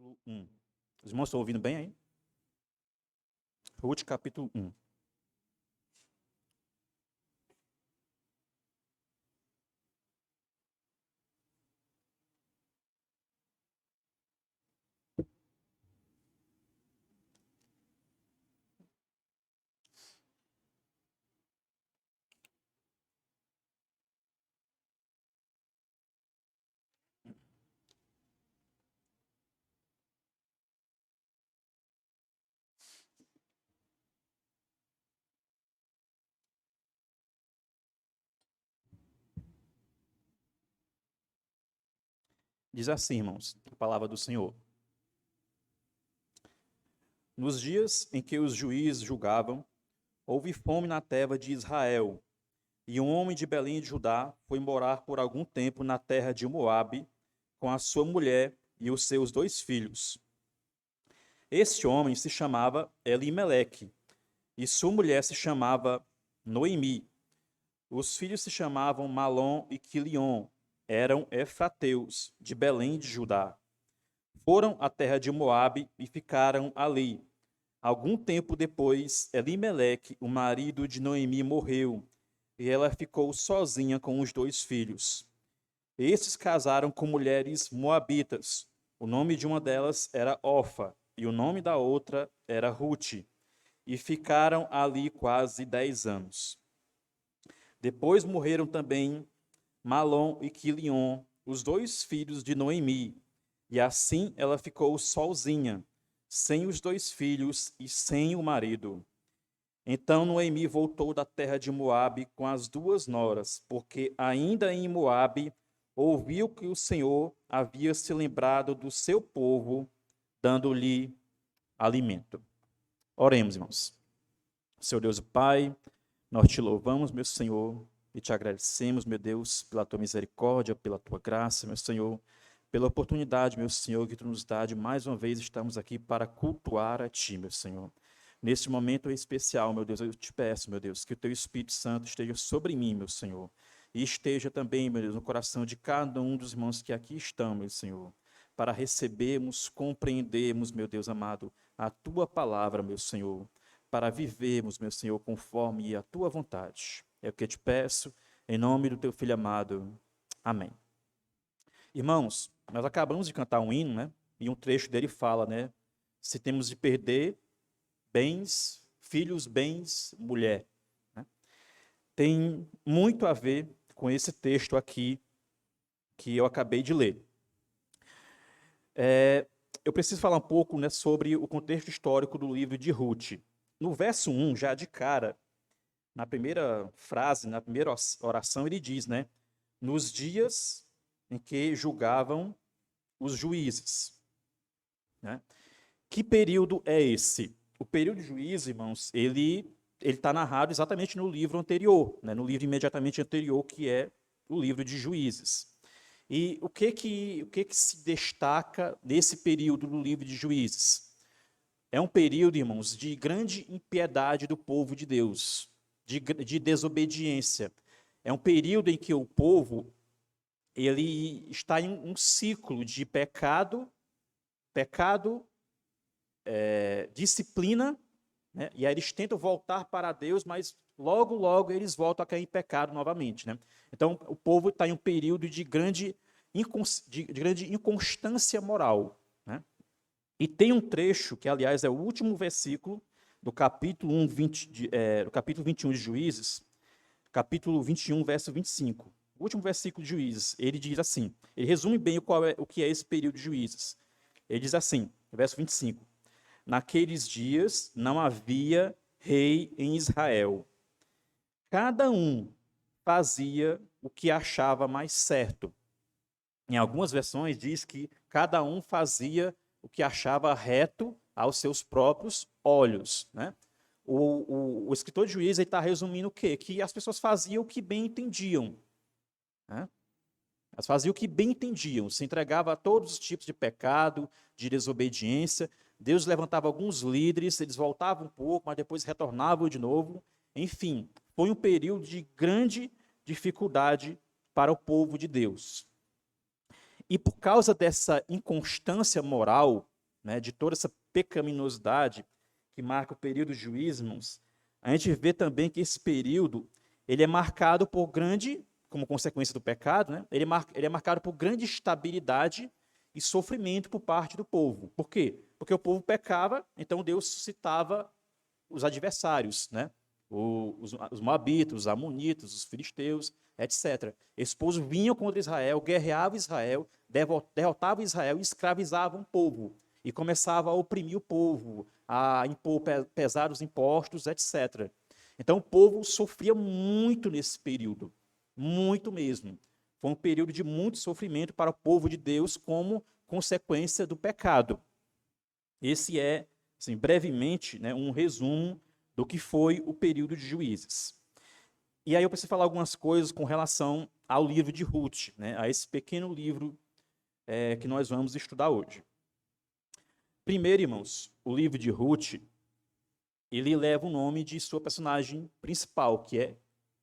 capítulo 1. Os irmãos estão ouvindo bem aí? Ruth, capítulo 1. Diz assim, irmãos, a palavra do Senhor. Nos dias em que os juízes julgavam, houve fome na terra de Israel, e um homem de Belém de Judá foi morar por algum tempo na terra de Moabe, com a sua mulher e os seus 2 filhos. Este homem se chamava Elimeleque, e sua mulher se chamava Noemi. Os filhos se chamavam Malom e Quilion, eram efrateus, de Belém de Judá. Foram à terra de Moabe e ficaram ali. Algum tempo depois, Elimeleque, o marido de Noemi, morreu, e ela ficou sozinha com os 2 filhos. Estes casaram com mulheres moabitas. O nome de uma delas era Orfa, e o nome da outra era Ruth, e ficaram ali quase 10 anos. Depois morreram também Malom e Quilion, os 2 filhos de Noemi, e assim ela ficou sozinha, sem os 2 filhos e sem o marido. Então Noemi voltou da terra de Moabe com as 2 noras, porque ainda em Moabe ouviu que o Senhor havia se lembrado do seu povo, dando-lhe alimento. Oremos, irmãos. Senhor Deus e Pai, nós te louvamos, meu Senhor, e te agradecemos, meu Deus, pela tua misericórdia, pela tua graça, meu Senhor, pela oportunidade, meu Senhor, que tu nos dá de mais uma vez estamos aqui para cultuar a ti, meu Senhor. Neste momento especial, meu Deus, eu te peço, meu Deus, que o teu Espírito Santo esteja sobre mim, meu Senhor, e esteja também, meu Deus, no coração de cada um dos irmãos que aqui estão, meu Senhor, para recebermos, compreendermos, meu Deus amado, a tua palavra, meu Senhor, para vivermos, meu Senhor, conforme a tua vontade. É o que eu te peço, em nome do teu Filho amado. Amém. Irmãos, nós acabamos de cantar um hino, né? E um trecho dele fala, né? Se temos de perder bens, filhos, bens, mulher. Né? Tem muito a ver com esse texto aqui que eu acabei de ler. Eu preciso falar um pouco, né, sobre o contexto histórico do livro de Ruth. No verso 1, já de cara, na primeira frase, na primeira oração, ele diz, né? Nos dias em que julgavam os juízes. Né? Que período é esse? O período de juízes, irmãos, ele está narrado exatamente no livro anterior, né? No livro imediatamente anterior, que é o livro de Juízes. E o que se destaca nesse período do livro de Juízes? É um período, irmãos, de grande impiedade do povo de Deus, de desobediência. É um período em que o povo ele está em um ciclo de pecado, disciplina, né? E aí eles tentam voltar para Deus, mas logo eles voltam a cair em pecado novamente. Né? Então o povo está em um período de grande inconstância moral. Né? E tem um trecho, que aliás é o último versículo do capítulo 21 de Juízes, capítulo 21, verso 25. O último versículo de Juízes, ele diz assim, ele resume bem o que é esse período de Juízes. Ele diz assim, verso 25, naqueles dias não havia rei em Israel. Cada um fazia o que achava mais certo. Em algumas versões diz que cada um fazia o que achava reto aos seus próprios olhos. Né? O escritor de Juízes está resumindo o quê? Que as pessoas faziam o que bem entendiam. Né? Elas faziam o que bem entendiam, se entregava a todos os tipos de pecado, de desobediência. Deus levantava alguns líderes, eles voltavam um pouco, mas depois retornavam de novo. Enfim, foi um período de grande dificuldade para o povo de Deus. E por causa dessa inconstância moral, né, de toda essa pecaminosidade que marca o período de juízo, irmãos, a gente vê também que esse período ele é marcado por grande, como consequência do pecado, né, ele é marcado por grande instabilidade e sofrimento por parte do povo. Por quê? Porque o povo pecava, então Deus suscitava os adversários, né? Os moabitas, os amonitas, os filisteus, etc. Esses povos vinham contra Israel, guerreavam Israel, derrotavam Israel e escravizavam o povo. E começava a oprimir o povo, a impor pesados impostos, etc. Então o povo sofria muito nesse período, muito mesmo. Foi um período de muito sofrimento para o povo de Deus como consequência do pecado. Esse é, assim, brevemente, né, um resumo do que foi o período de Juízes. E aí eu preciso falar algumas coisas com relação ao livro de Ruth, né, a esse pequeno livro que nós vamos estudar hoje. Primeiro, irmãos, o livro de Ruth, ele leva o nome de sua personagem principal, que é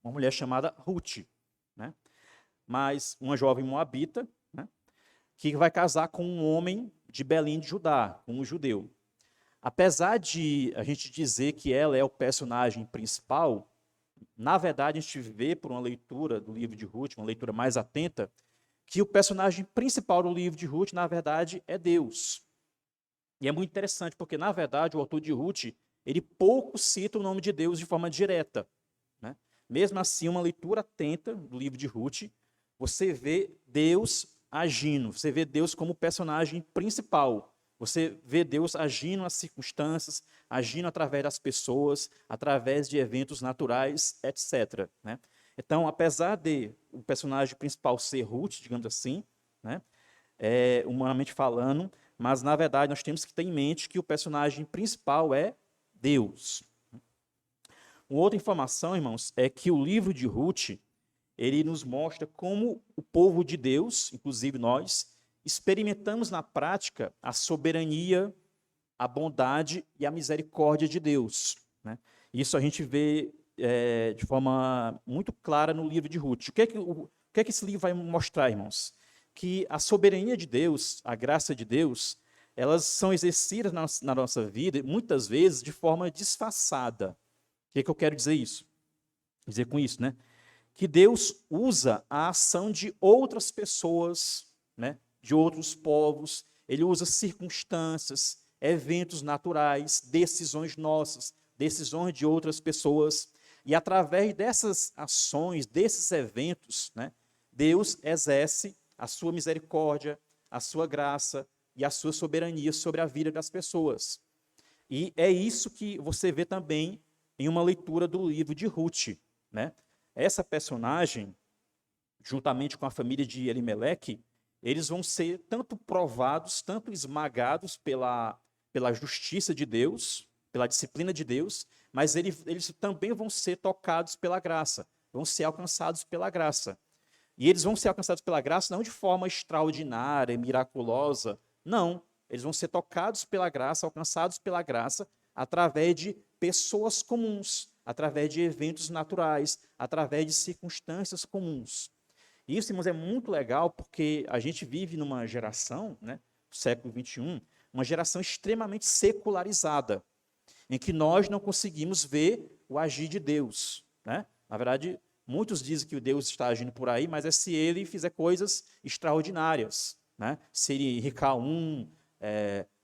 uma mulher chamada Ruth, né? Mas uma jovem moabita, né, que vai casar com um homem de Belém de Judá, um judeu. Apesar de a gente dizer que ela é o personagem principal, na verdade a gente vê por uma leitura do livro de Ruth, uma leitura mais atenta, que o personagem principal do livro de Ruth, na verdade, é Deus. E é muito interessante, porque, na verdade, o autor de Ruth, ele pouco cita o nome de Deus de forma direta, né? Mesmo assim, uma leitura atenta do livro de Ruth, você vê Deus agindo, você vê Deus como personagem principal. Você vê Deus agindo nas circunstâncias, agindo através das pessoas, através de eventos naturais, etc., né? Então, apesar de o personagem principal ser Ruth, digamos assim, né, humanamente falando, mas, na verdade, nós temos que ter em mente que o personagem principal é Deus. Uma outra informação, irmãos, é que o livro de Ruth, ele nos mostra como o povo de Deus, inclusive nós, experimentamos na prática a soberania, a bondade e a misericórdia de Deus, né? Isso a gente vê de forma muito clara no livro de Ruth. O que é que esse livro vai mostrar, irmãos? Que a soberania de Deus, a graça de Deus, elas são exercidas na nossa vida, muitas vezes, de forma disfarçada. O que eu quero dizer com isso, né? Que Deus usa a ação de outras pessoas, né, de outros povos, ele usa circunstâncias, eventos naturais, decisões nossas, decisões de outras pessoas, e através dessas ações, desses eventos, né, Deus exerce a sua misericórdia, a sua graça e a sua soberania sobre a vida das pessoas. E é isso que você vê também em uma leitura do livro de Ruth, né? Essa personagem, juntamente com a família de Elimeleque, eles vão ser tanto provados, tanto esmagados pela justiça de Deus, pela disciplina de Deus, mas eles também vão ser tocados pela graça, vão ser alcançados pela graça. E eles vão ser alcançados pela graça não de forma extraordinária, miraculosa, não. Eles vão ser tocados pela graça, alcançados pela graça, através de pessoas comuns, através de eventos naturais, através de circunstâncias comuns. E isso, irmãos, é muito legal porque a gente vive numa geração, né, do século XXI, uma geração extremamente secularizada, em que nós não conseguimos ver o agir de Deus, né? Na verdade, muitos dizem que o Deus está agindo por aí, mas é se ele fizer coisas extraordinárias, né? Se ele enricar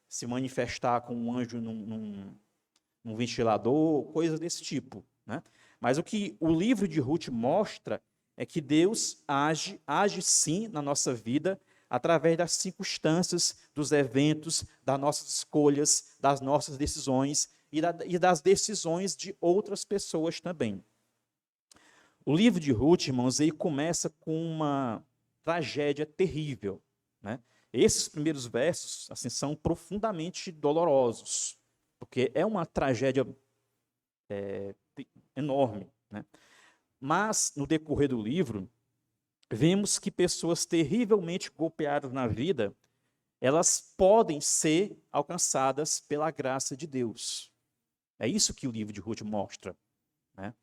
se manifestar com um anjo num ventilador, coisas desse tipo, né? Mas o que o livro de Ruth mostra é que Deus age sim na nossa vida, através das circunstâncias, dos eventos, das nossas escolhas, das nossas decisões e das decisões de outras pessoas também. O livro de Ruth, irmãos, ele começa com uma tragédia terrível, né? Esses primeiros versos, assim, são profundamente dolorosos, porque é uma tragédia enorme, né? Mas, no decorrer do livro, vemos que pessoas terrivelmente golpeadas na vida, elas podem ser alcançadas pela graça de Deus. É isso que o livro de Ruth mostra, né?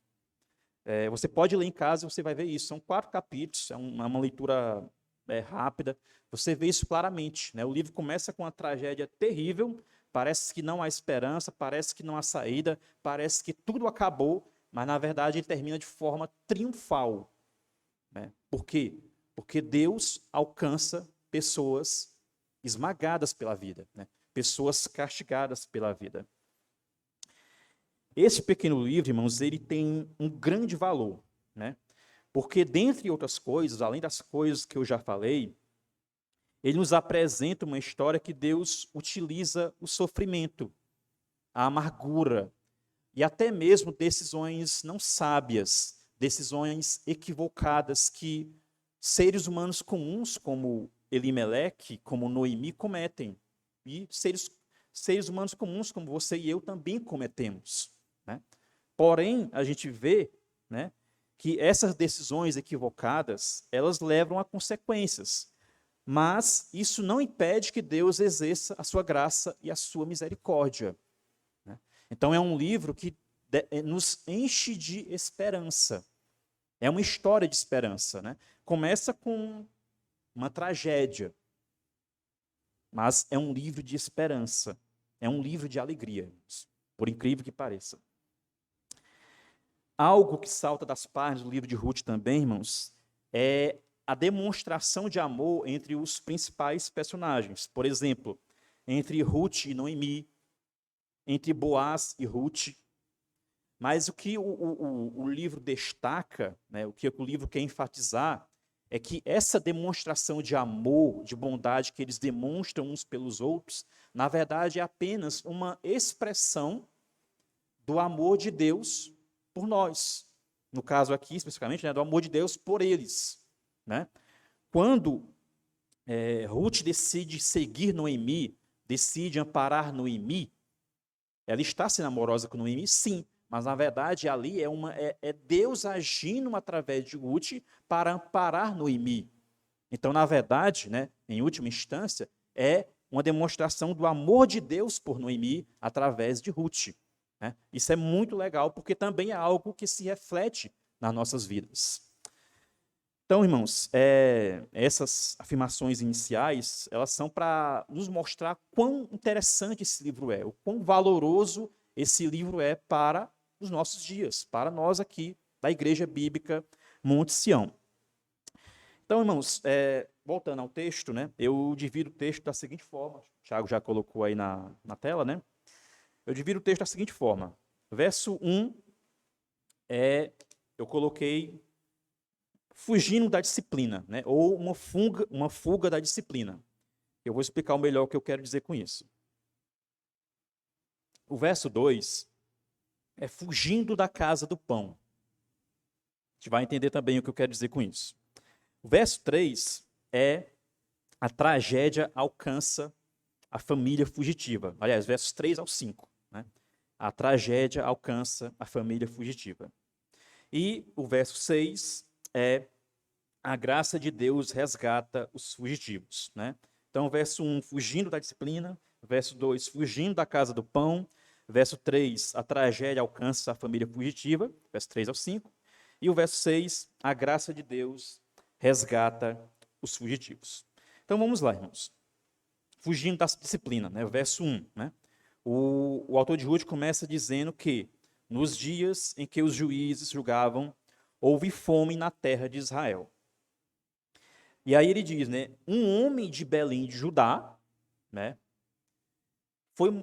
Você pode ler em casa e você vai ver isso. São 4 capítulos, é uma leitura rápida. Você vê isso claramente, né? O livro começa com uma tragédia terrível, parece que não há esperança, parece que não há saída, parece que tudo acabou, mas na verdade ele termina de forma triunfal, né? Por quê? Porque Deus alcança pessoas esmagadas pela vida, né? Pessoas castigadas pela vida. Esse pequeno livro, irmãos, ele tem um grande valor, né? Porque, dentre outras coisas, além das coisas que eu já falei, ele nos apresenta uma história que Deus utiliza o sofrimento, a amargura e até mesmo decisões não sábias, decisões equivocadas que seres humanos comuns, como Elimeleque, como Noemi, cometem. E seres humanos comuns, como você e eu, também cometemos, né? Porém, a gente vê, né, que essas decisões equivocadas, elas levam a consequências. Mas isso não impede que Deus exerça a sua graça e a sua misericórdia, né? Então é um livro que nos enche de esperança. É uma história de esperança, né? Começa com uma tragédia, mas é um livro de esperança. É um livro de alegria, por incrível que pareça. Algo que salta das páginas do livro de Ruth também, irmãos, é a demonstração de amor entre os principais personagens. Por exemplo, entre Ruth e Noemi, entre Boaz e Ruth. Mas o que o livro destaca, né, o que o livro quer enfatizar, é que essa demonstração de amor, de bondade que eles demonstram uns pelos outros, na verdade é apenas uma expressão do amor de Deus por nós. No caso aqui, especificamente, né, do amor de Deus por eles, né? Quando Ruth decide seguir Noemi, decide amparar Noemi, ela está sendo amorosa com Noemi, sim, mas na verdade ali é Deus agindo através de Ruth para amparar Noemi. Então, na verdade, né, em última instância, é uma demonstração do amor de Deus por Noemi através de Ruth, né? Isso é muito legal, porque também é algo que se reflete nas nossas vidas. Então, irmãos, essas afirmações iniciais, elas são para nos mostrar quão interessante esse livro é, o quão valoroso esse livro é para os nossos dias, para nós aqui da Igreja Bíblica Monte Sião. Então, irmãos, voltando ao texto, né, eu divido o texto da seguinte forma, o Thiago já colocou aí na tela, né? Eu divido o texto da seguinte forma. Verso 1, eu coloquei fugindo da disciplina, né? Ou uma fuga da disciplina. Eu vou explicar melhor o que eu quero dizer com isso. O verso 2 é fugindo da casa do pão. A gente vai entender também o que eu quero dizer com isso. O verso 3 é a tragédia alcança a família fugitiva. Aliás, versos 3 ao 5. Né? A tragédia alcança a família fugitiva. E o verso 6 é a graça de Deus resgata os fugitivos, né? Então, verso 1, fugindo da disciplina. Verso 2, fugindo da casa do pão. Verso 3, a tragédia alcança a família fugitiva. Verso 3 ao 5. E o verso 6, a graça de Deus resgata os fugitivos. Então, vamos lá, irmãos. Fugindo da disciplina, né? Verso 1, né? O autor de Ruth começa dizendo que nos dias em que os juízes julgavam, houve fome na terra de Israel. E aí ele diz, né, um homem de Belém de Judá, né,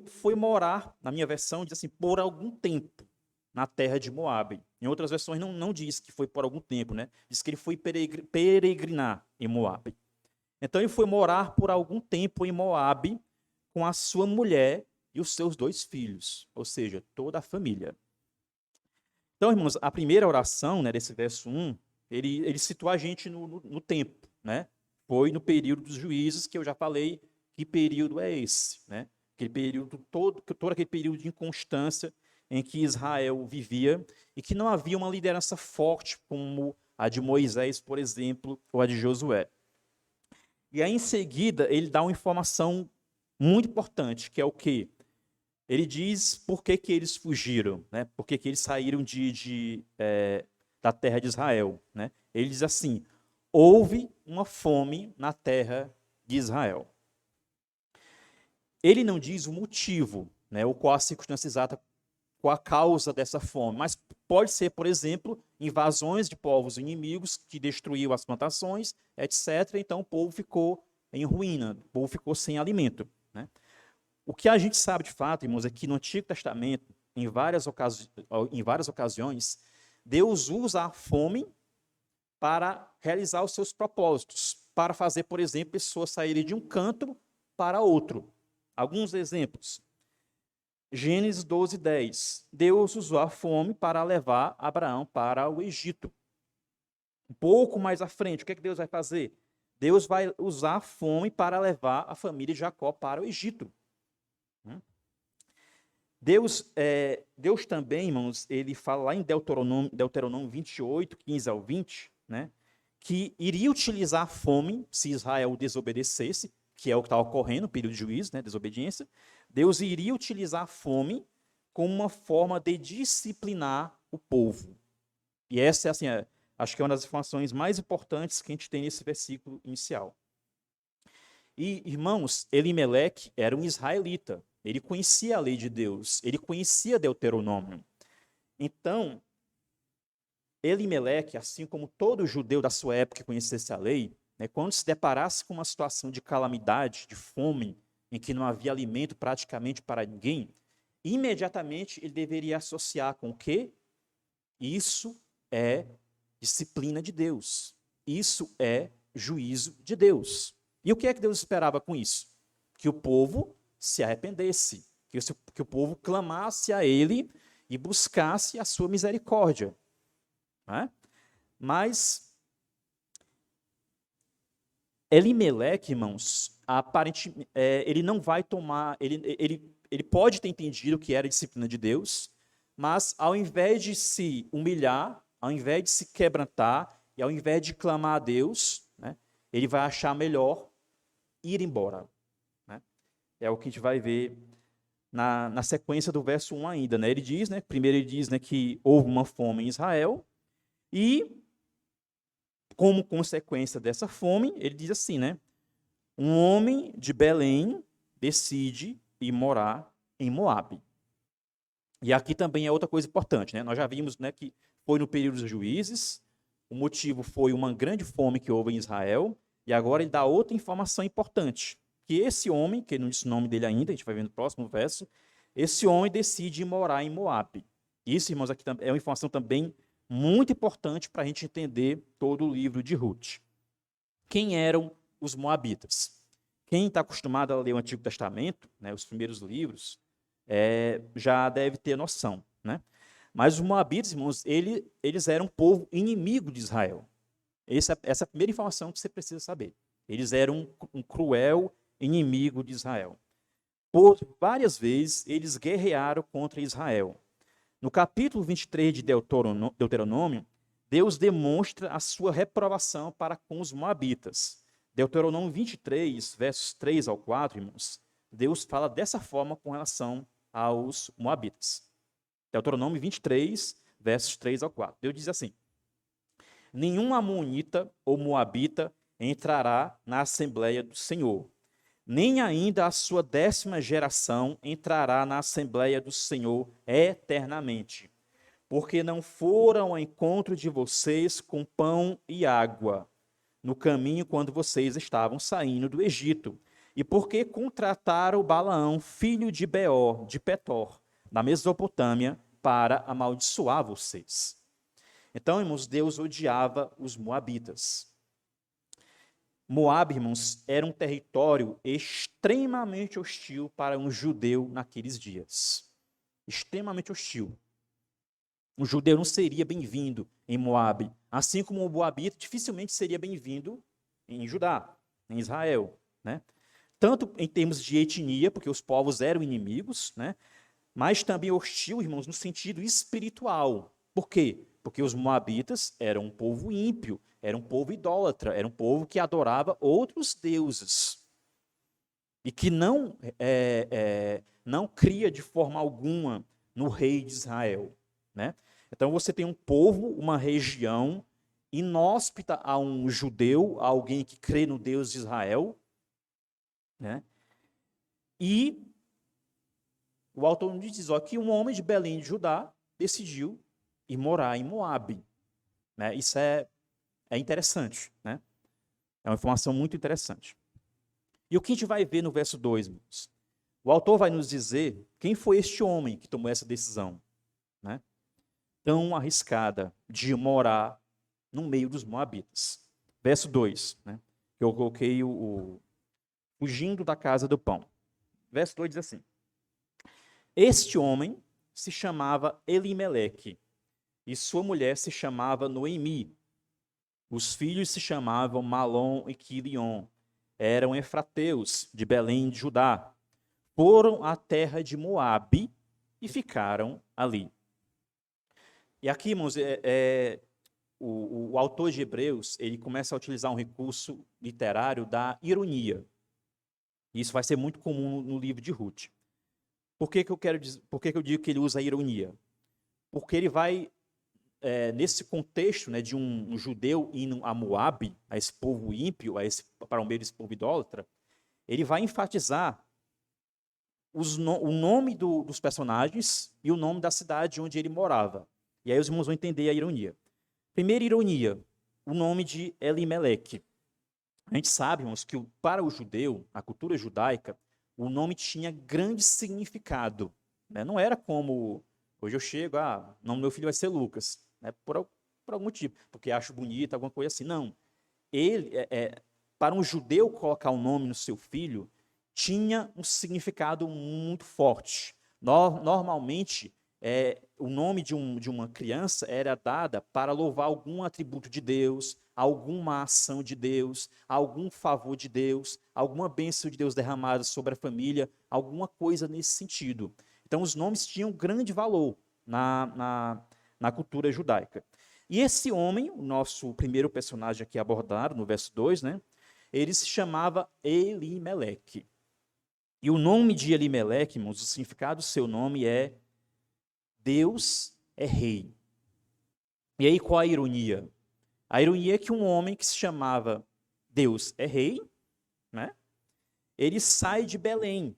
foi morar, na minha versão, diz assim, por algum tempo, na terra de Moabe. Em outras versões não diz que foi por algum tempo, né? Diz que ele foi peregrinar em Moabe. Então ele foi morar por algum tempo em Moabe com a sua mulher e os seus 2 filhos, ou seja, toda a família. Então, irmãos, a primeira oração, né, desse verso 1, ele situa a gente no tempo, né? Foi no período dos juízes, que eu já falei que período é esse, né? Aquele período, todo aquele período de inconstância em que Israel vivia e que não havia uma liderança forte como a de Moisés, por exemplo, ou a de Josué. E aí, em seguida, ele dá uma informação muito importante, que é o quê? Ele diz por que eles fugiram, né? Por que eles saíram da terra de Israel, né? Ele diz assim, houve uma fome na terra de Israel. Ele não diz o motivo, né, ou qual a circunstância exata, qual a causa dessa fome, mas pode ser, por exemplo, invasões de povos inimigos que destruíram as plantações, etc. Então o povo ficou em ruína, o povo ficou sem alimento, né? O que a gente sabe de fato, irmãos, é que no Antigo Testamento, em várias ocasiões, Deus usa a fome para realizar os seus propósitos, para fazer, por exemplo, pessoas saírem de um canto para outro. Alguns exemplos. Gênesis 12:10. Deus usou a fome para levar Abraão para o Egito. Um pouco mais à frente, o que é que Deus vai fazer? Deus vai usar a fome para levar a família de Jacó para o Egito. Deus também, irmãos, ele fala lá em Deuteronômio 28, 15 ao 20, né, que iria utilizar a fome se Israel desobedecesse, que é o que está ocorrendo no período de juízo, né, desobediência. Deus iria utilizar a fome como uma forma de disciplinar o povo. E essa é, assim, acho que é uma das informações mais importantes que a gente tem nesse versículo inicial. E, irmãos, Elimeleque era um israelita. Ele conhecia a lei de Deus, ele conhecia Deuteronômio. Então, Elimeleque, assim como todo judeu da sua época que conhecesse a lei, né, quando se deparasse com uma situação de calamidade, de fome, em que não havia alimento praticamente para ninguém, imediatamente ele deveria associar com o quê? Isso é disciplina de Deus. Isso é juízo de Deus. E o que é que Deus esperava com isso? Que o povo se arrependesse, que o povo clamasse a ele e buscasse a sua misericórdia. Né? Mas Elimeleque, irmãos, aparentemente, ele não vai tomar, ele pode ter entendido que era disciplina de Deus, mas ao invés de se humilhar, ao invés de se quebrantar e ao invés de clamar a Deus, né, ele vai achar melhor ir embora. Né? É o que a gente vai ver na sequência do verso 1 ainda. Né? Ele diz, né, primeiro ele diz, né, que houve uma fome em Israel e, como consequência dessa fome, ele diz assim, né, um homem de Belém decide ir morar em Moabe. E aqui também é outra coisa importante, né? Nós já vimos, né, que foi no período dos juízes, o motivo foi uma grande fome que houve em Israel, e agora ele dá outra informação importante, que esse homem, que não disse o nome dele ainda, a gente vai ver no próximo verso, esse homem decide ir morar em Moabe. Isso, irmãos, aqui é uma informação também muito importante para a gente entender todo o livro de Ruth. Quem eram os moabitas? Quem está acostumado a ler o Antigo Testamento, né, os primeiros livros, já deve ter noção. Né? Mas os moabitas, irmãos, eles eram um povo inimigo de Israel. Essa é a primeira informação que você precisa saber. Eles eram um cruel inimigo de Israel. Por várias vezes, eles guerrearam contra Israel. No capítulo 23 de Deuteronômio, Deus demonstra a sua reprovação para com os moabitas. Deuteronômio 23, versos 3 ao 4, irmãos, Deus fala dessa forma com relação aos moabitas. Deuteronômio 23, versos 3 ao 4. Deus diz assim: nenhum amonita ou moabita entrará na Assembleia do Senhor, nem ainda a sua 10ª geração entrará na Assembleia do Senhor eternamente, porque não foram ao encontro de vocês com pão e água no caminho quando vocês estavam saindo do Egito, e porque contrataram Balaão, filho de Beor, de Petor, na Mesopotâmia, para amaldiçoar vocês. Então, irmãos, Deus odiava os moabitas. Moabe, irmãos, era um território extremamente hostil para um judeu naqueles dias. Extremamente hostil. Um judeu não seria bem-vindo em Moabe, assim como o moabita dificilmente seria bem-vindo em Judá, em Israel, né? Tanto em termos de etnia, porque os povos eram inimigos, né? Mas também hostil, irmãos, no sentido espiritual. Por quê? Porque os moabitas eram um povo ímpio, era um povo idólatra, era um povo que adorava outros deuses e que não cria de forma alguma no rei de Israel, né? Então você tem um povo, uma região inóspita a um judeu, a alguém que crê no Deus de Israel, né? E o autor nos diz que um homem de Belém de Judá decidiu ir morar em Moabe, né? Isso é interessante, né? É uma informação muito interessante. E o que a gente vai ver no verso 2, irmãos? O autor vai nos dizer quem foi este homem que tomou essa decisão, né? Tão arriscada de morar no meio dos moabitas. Verso 2, né? Eu coloquei fugindo da casa do pão. Verso 2 diz assim: este homem se chamava Elimeleque, e sua mulher se chamava Noemi. Os filhos se chamavam Malom e Quilion. Eram efrateus de Belém de Judá. Foram à terra de Moabe e ficaram ali. E aqui, irmãos, o autor de Hebreus, ele começa a utilizar um recurso literário da ironia. Isso vai ser muito comum no livro de Ruth. Por que eu digo que ele usa a ironia? Porque ele vai, nesse contexto, né, de um judeu indo a Moabe, a esse povo ímpio, para o meio desse povo idólatra, ele vai enfatizar o nome dos personagens e o nome da cidade onde ele morava. E aí os irmãos vão entender a ironia. Primeira ironia, o nome de Elimeleque. A gente sabe, irmãos, que para o judeu, a cultura judaica, o nome tinha grande significado, né? Não era como, hoje eu chego, o nome do meu filho vai ser Lucas, né? por algum motivo, porque acho bonito, alguma coisa assim. Não. Para um judeu colocar o nome no seu filho, tinha um significado muito forte. Normalmente, o nome de uma criança era dada para louvar algum atributo de Deus, alguma ação de Deus, algum favor de Deus, alguma bênção de Deus derramada sobre a família, alguma coisa nesse sentido. Então, os nomes tinham grande valor na cultura judaica. E esse homem, o nosso primeiro personagem aqui abordado, no verso 2, né, ele se chamava Elimeleque. E o nome de Elimeleque, irmãos, o significado do seu nome é Deus é rei. E aí qual a ironia? A ironia é que um homem que se chamava Deus é rei, né? Ele sai de Belém,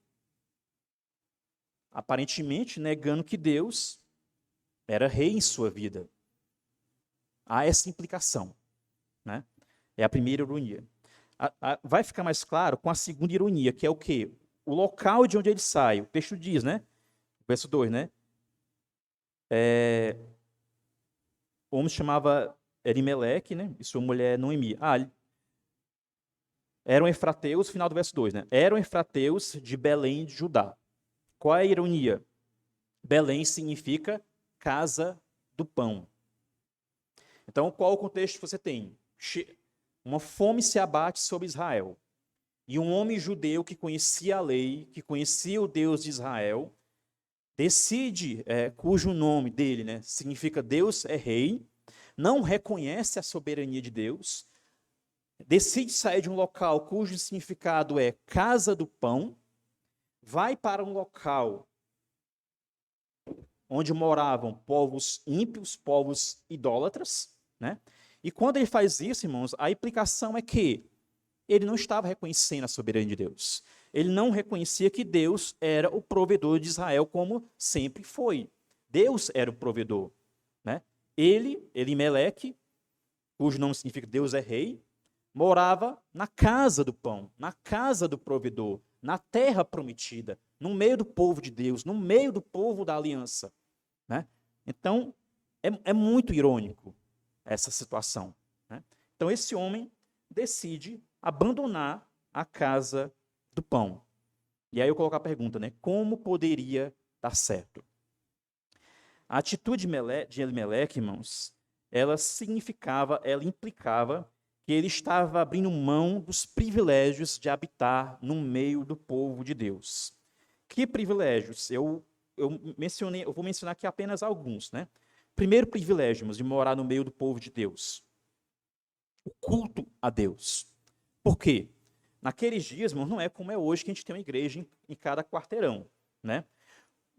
aparentemente negando que Deus era rei em sua vida. Há essa implicação, né? É a primeira ironia. Vai ficar mais claro com a segunda ironia, que é o quê? O local de onde ele sai. O texto diz, né? Verso 2, né? O homem se chamava Elimeleque, né? E sua mulher Noemi. Eram efrateus, final do verso 2, né? Eram efrateus de Belém de Judá. Qual é a ironia? Belém significa casa do pão. Então, qual o contexto que você tem? Uma fome se abate sobre Israel. E um homem judeu que conhecia a lei, que conhecia o Deus de Israel, decide, cujo nome dele, né, significa Deus é rei, não reconhece a soberania de Deus, decide sair de um local cujo significado é casa do pão, vai para um local onde moravam povos ímpios, povos idólatras, né? E quando ele faz isso, irmãos, a implicação é que ele não estava reconhecendo a soberania de Deus. Ele não reconhecia que Deus era o provedor de Israel, como sempre foi. Deus era o provedor, né? Elimeleque, cujo nome significa Deus é rei, morava na casa do pão, na casa do provedor, na terra prometida, no meio do povo de Deus, no meio do povo da aliança, né? Então, é muito irônico essa situação, né? Então, esse homem decide abandonar a casa do pão. E aí eu coloco a pergunta, né? Como poderia dar certo? A atitude de Elimeleque, irmãos, ela implicava que ele estava abrindo mão dos privilégios de habitar no meio do povo de Deus. Que privilégios? Eu vou mencionar aqui apenas alguns, né? Primeiro privilégio, irmãos, de morar no meio do povo de Deus. O culto a Deus. Por quê? Naqueles dias, irmãos, não é como é hoje que a gente tem uma igreja em cada quarteirão, né?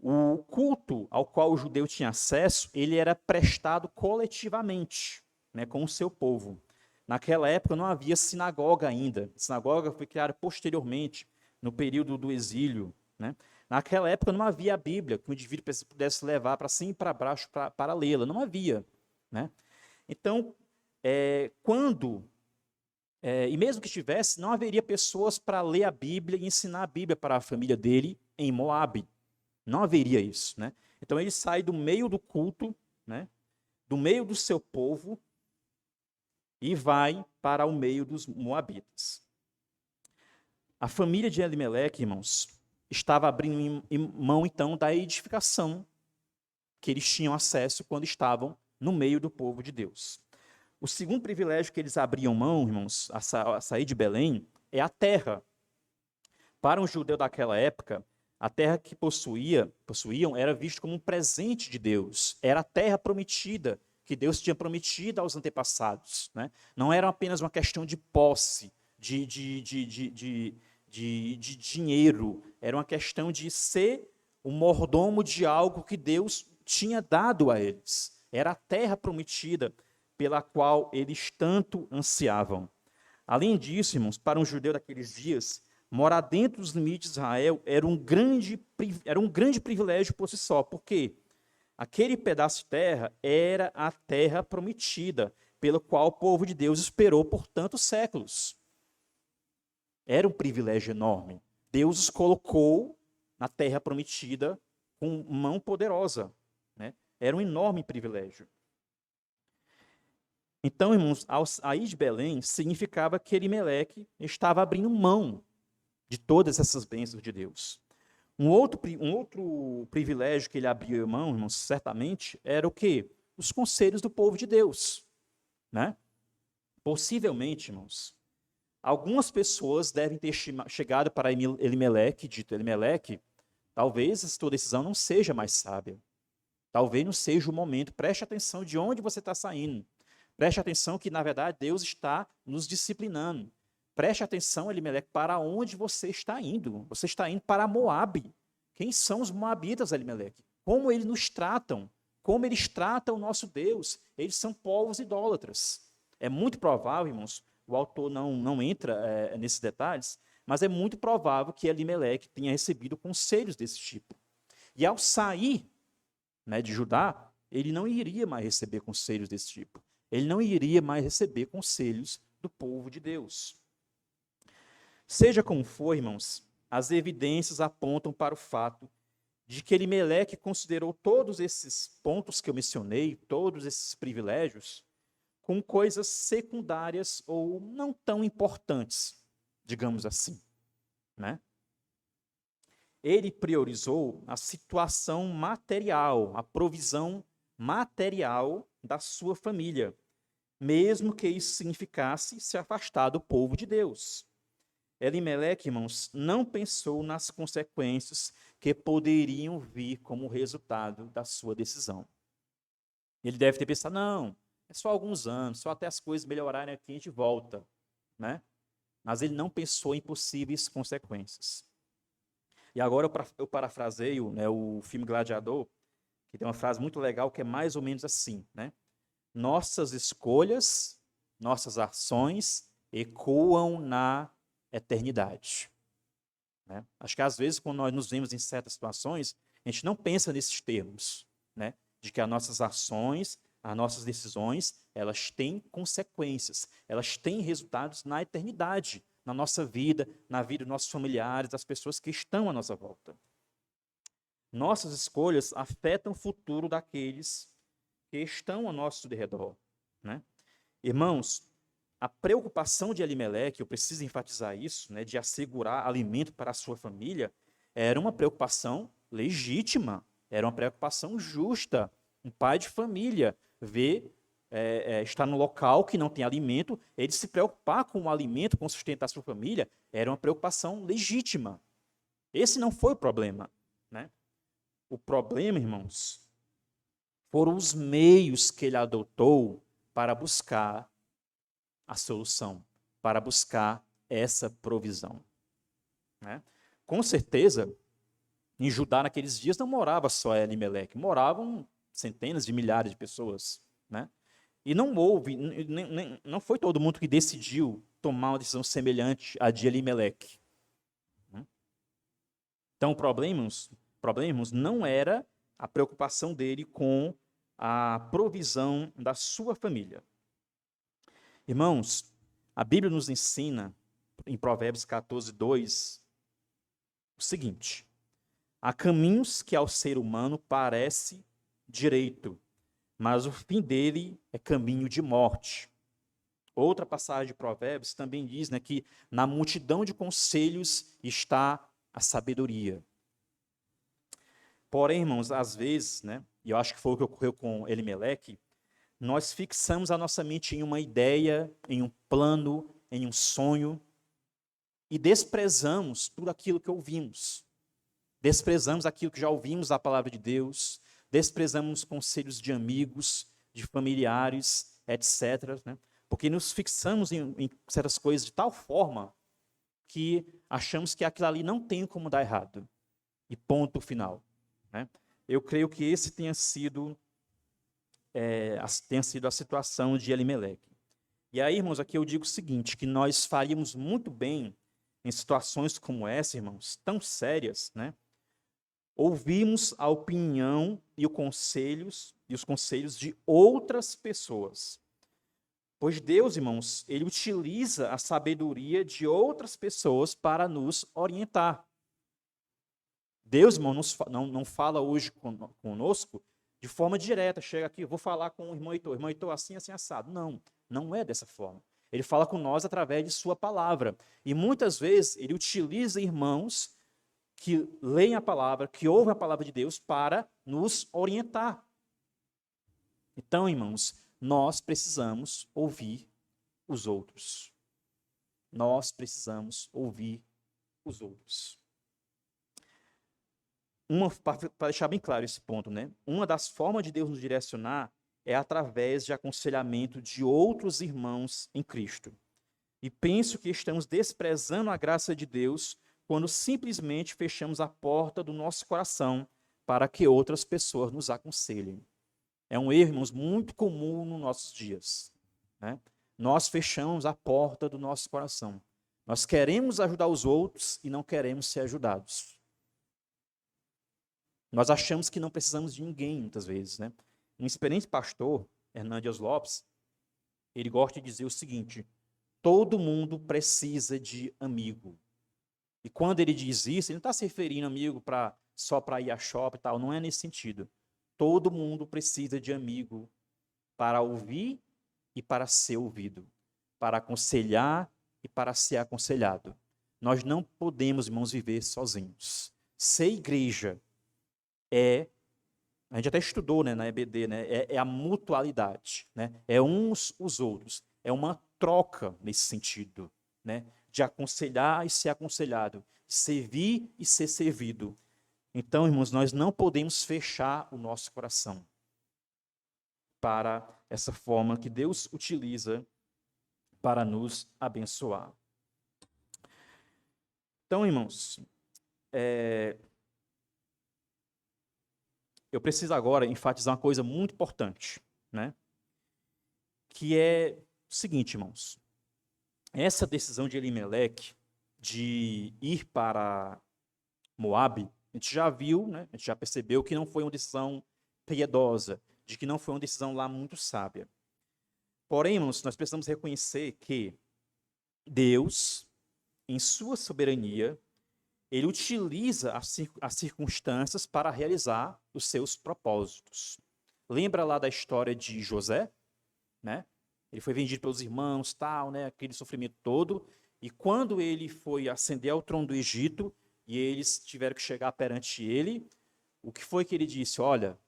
O culto ao qual o judeu tinha acesso, ele era prestado coletivamente. né, com o seu povo. Naquela época não havia sinagoga ainda. A sinagoga foi criada posteriormente, no período do exílio, né? Naquela época não havia a Bíblia, que o indivíduo pudesse levar para cima e para baixo para lê-la. Não havia, né? Então, e mesmo que tivesse, não haveria pessoas para ler a Bíblia e ensinar a Bíblia para a família dele em Moabe. Não haveria isso, né? Então ele sai do meio do culto, né? Do meio do seu povo e vai para o meio dos moabitas. A família de Elimeleque, irmãos, estava abrindo mão então da edificação que eles tinham acesso quando estavam no meio do povo de Deus. O segundo privilégio que eles abriam mão, irmãos, a sair de Belém, é a terra. Para um judeu daquela época, a terra que possuíam era vista como um presente de Deus. Era a terra prometida, que Deus tinha prometido aos antepassados, né? Não era apenas uma questão de posse, de dinheiro. Era uma questão de ser o mordomo de algo que Deus tinha dado a eles. Era a terra prometida pela qual eles tanto ansiavam. Além disso, irmãos, para um judeu daqueles dias, morar dentro dos limites de Israel era um grande privilégio por si só. Por quê? Aquele pedaço de terra era a terra prometida, pelo qual o povo de Deus esperou por tantos séculos. Era um privilégio enorme. Deus os colocou na terra prometida com mão poderosa, né? Era um enorme privilégio. Então, irmãos, ao sair de Belém, significava que Elimeleque estava abrindo mão de todas essas bênçãos de Deus. Um outro privilégio que ele abriu mão, irmãos, certamente, era o quê? Os conselhos do povo de Deus, né? Possivelmente, irmãos, algumas pessoas devem ter chegado para Elimeleque, dito Elimeleque, talvez a sua decisão não seja mais sábia. Talvez não seja o momento. Preste atenção de onde você está saindo. Preste atenção que, na verdade, Deus está nos disciplinando. Preste atenção, Elimeleque, para onde você está indo. Você está indo para Moabe. Quem são os moabitas, Elimeleque? Como eles nos tratam? Como eles tratam o nosso Deus? Eles são povos idólatras. É muito provável, irmãos, o autor não entra nesses detalhes, mas é muito provável que Elimeleque tenha recebido conselhos desse tipo. E ao sair, né, de Judá, ele não iria mais receber conselhos desse tipo. Ele não iria mais receber conselhos do povo de Deus. Seja como for, irmãos, as evidências apontam para o fato de que Elimeleque considerou todos esses pontos que eu mencionei, todos esses privilégios, como coisas secundárias ou não tão importantes, digamos assim, né? Ele priorizou a situação material, a provisão material da sua família, mesmo que isso significasse se afastar do povo de Deus. Elimeleque, irmãos, não pensou nas consequências que poderiam vir como resultado da sua decisão. Ele deve ter pensado, não, é só alguns anos, só até as coisas melhorarem aqui a gente volta, né? Mas ele não pensou em possíveis consequências. E agora eu parafraseio, né, o filme Gladiador, que tem uma frase muito legal que é mais ou menos assim, né? Nossas escolhas, nossas ações ecoam na eternidade. Né? Acho que às vezes, quando nós nos vemos em certas situações, a gente não pensa nesses termos, né? De que as nossas ações, as nossas decisões, elas têm consequências, elas têm resultados na eternidade, na nossa vida, na vida dos nossos familiares, das pessoas que estão à nossa volta. Nossas escolhas afetam o futuro daqueles que estão ao nosso redor, né? Irmãos, a preocupação de Elimeleque, eu preciso enfatizar isso, né, de assegurar alimento para a sua família, era uma preocupação legítima, era uma preocupação justa. Um pai de família estar no local que não tem alimento, ele se preocupar com o alimento, com o sustento da sua família, era uma preocupação legítima. Esse não foi o problema, né? O problema, irmãos, foram os meios que ele adotou para buscar a solução, para buscar essa provisão, né? Com certeza, em Judá naqueles dias não morava só Elimeleque, moravam centenas de milhares de pessoas, né? E não houve, não foi todo mundo que decidiu tomar uma decisão semelhante à de Elimeleque. Então, o problema não era a preocupação dele com a provisão da sua família. Irmãos, a Bíblia nos ensina, em Provérbios 14, 2, o seguinte: há caminhos que ao ser humano parece direito, mas o fim dele é caminho de morte. Outra passagem de Provérbios também diz, né, que na multidão de conselhos está a sabedoria. Porém, irmãos, às vezes, né, e eu acho que foi o que ocorreu com Elimeleque, nós fixamos a nossa mente em uma ideia, em um plano, em um sonho, e desprezamos tudo aquilo que ouvimos. Desprezamos aquilo que já ouvimos da palavra de Deus, desprezamos conselhos de amigos, de familiares, etc., né? Porque nos fixamos em certas coisas de tal forma que achamos que aquilo ali não tem como dar errado. E ponto final. Né? Eu creio que esse tenha sido a situação de Elimeleque. E aí, irmãos, aqui eu digo o seguinte, que nós faríamos muito bem em situações como essa, irmãos, tão sérias, né? Ouvirmos a opinião e os conselhos de outras pessoas. Pois Deus, irmãos, ele utiliza a sabedoria de outras pessoas para nos orientar. Deus, irmão, não fala hoje conosco de forma direta. Chega aqui, vou falar com o irmão Heitor, assim, assim, assado. Não é dessa forma. Ele fala com nós através de sua palavra. E muitas vezes ele utiliza irmãos que leem a palavra, que ouvem a palavra de Deus para nos orientar. Então, irmãos, nós precisamos ouvir os outros. Nós precisamos ouvir os outros. Para deixar bem claro esse ponto, né? Uma das formas de Deus nos direcionar é através de aconselhamento de outros irmãos em Cristo. E penso que estamos desprezando a graça de Deus quando simplesmente fechamos a porta do nosso coração para que outras pessoas nos aconselhem. É um erro, irmãos, muito comum nos nossos dias. Né? Nós fechamos a porta do nosso coração. Nós queremos ajudar os outros e não queremos ser ajudados. Nós achamos que não precisamos de ninguém, muitas vezes. Né? Um experiente pastor, Hernandes Lopes, ele gosta de dizer o seguinte: todo mundo precisa de amigo. E quando ele diz isso, ele não está se referindo a amigo só para ir a shopping e tal, não é nesse sentido. Todo mundo precisa de amigo para ouvir e para ser ouvido, para aconselhar e para ser aconselhado. Nós não podemos, irmãos, viver sozinhos. Ser igreja a gente até estudou, né, na EBD, né, é a mutualidade, né, é uns os outros, é uma troca nesse sentido, né, de aconselhar e ser aconselhado, servir e ser servido. Então, irmãos, nós não podemos fechar o nosso coração para essa forma que Deus utiliza para nos abençoar. Então, irmãos, eu preciso agora enfatizar uma coisa muito importante, né? Que é o seguinte, irmãos. Essa decisão de Elimeleque de ir para Moabe, a gente já viu, né? A gente já percebeu que não foi uma decisão piedosa, de que não foi uma decisão lá muito sábia. Porém, irmãos, nós precisamos reconhecer que Deus, em sua soberania, ele utiliza as circunstâncias para realizar os seus propósitos. Lembra lá da história de José? Né? Ele foi vendido pelos irmãos, tal, né? Aquele sofrimento todo. E quando ele foi ascender ao trono do Egito, e eles tiveram que chegar perante ele, o que foi que ele disse? Olha,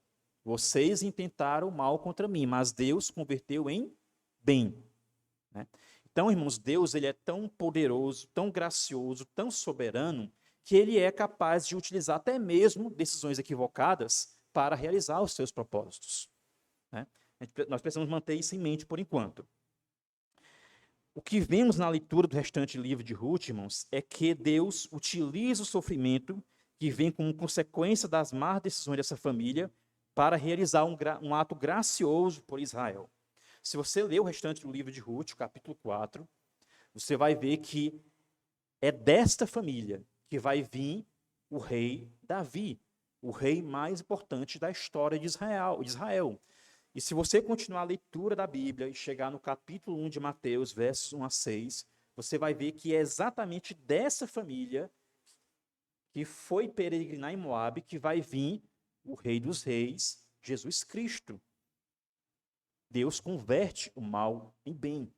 vocês intentaram mal contra mim, mas Deus converteu em bem. Né? Então, irmãos, Deus ele é tão poderoso, tão gracioso, tão soberano, que ele é capaz de utilizar até mesmo decisões equivocadas para realizar os seus propósitos. Né? Nós precisamos manter isso em mente por enquanto. O que vemos na leitura do restante livro de Ruth, irmãos, é que Deus utiliza o sofrimento que vem como consequência das más decisões dessa família para realizar um ato gracioso por Israel. Se você ler o restante do livro de Ruth, o capítulo 4, você vai ver que é desta família que vai vir o rei Davi, o rei mais importante da história de Israel. E se você continuar a leitura da Bíblia e chegar no capítulo 1 de Mateus, versos 1 a 6, você vai ver que é exatamente dessa família que foi peregrinar em Moabe que vai vir o Rei dos Reis, Jesus Cristo. Deus converte o mal em bem.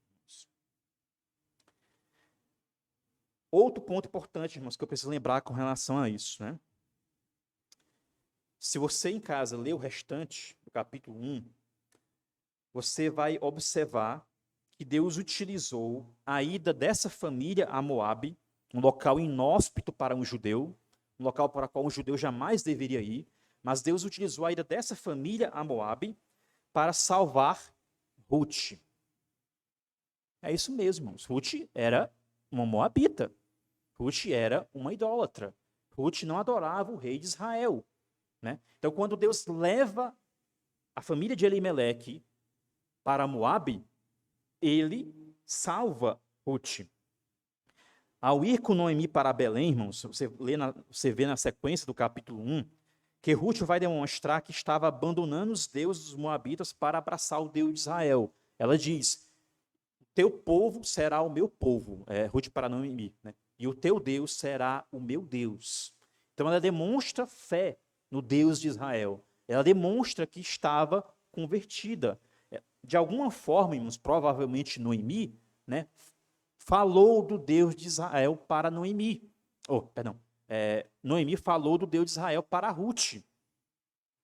Outro ponto importante, irmãos, que eu preciso lembrar com relação a isso, né? Se você em casa ler o restante do capítulo 1, você vai observar que Deus utilizou a ida dessa família a Moabe, um local inóspito para um judeu, um local para o qual um judeu jamais deveria ir, mas Deus utilizou a ida dessa família a Moabe para salvar Ruth. É isso mesmo, irmãos. Ruth era uma moabita. Ruth era uma idólatra. Ruth não adorava o rei de Israel, né? Então, quando Deus leva a família de Elimeleque para Moabe, ele salva Ruth. Ao ir com Noemi para Belém, irmãos, você vê na sequência do capítulo 1, que Ruth vai demonstrar que estava abandonando os deuses dos moabitas para abraçar o Deus de Israel. Ela diz, teu povo será o meu povo, Ruth para Noemi, né? E o teu Deus será o meu Deus. Então ela demonstra fé no Deus de Israel. Ela demonstra que estava convertida. De alguma forma, irmãos, provavelmente Noemi, né, falou do Deus de Israel para Noemi. Noemi falou do Deus de Israel para Ruth.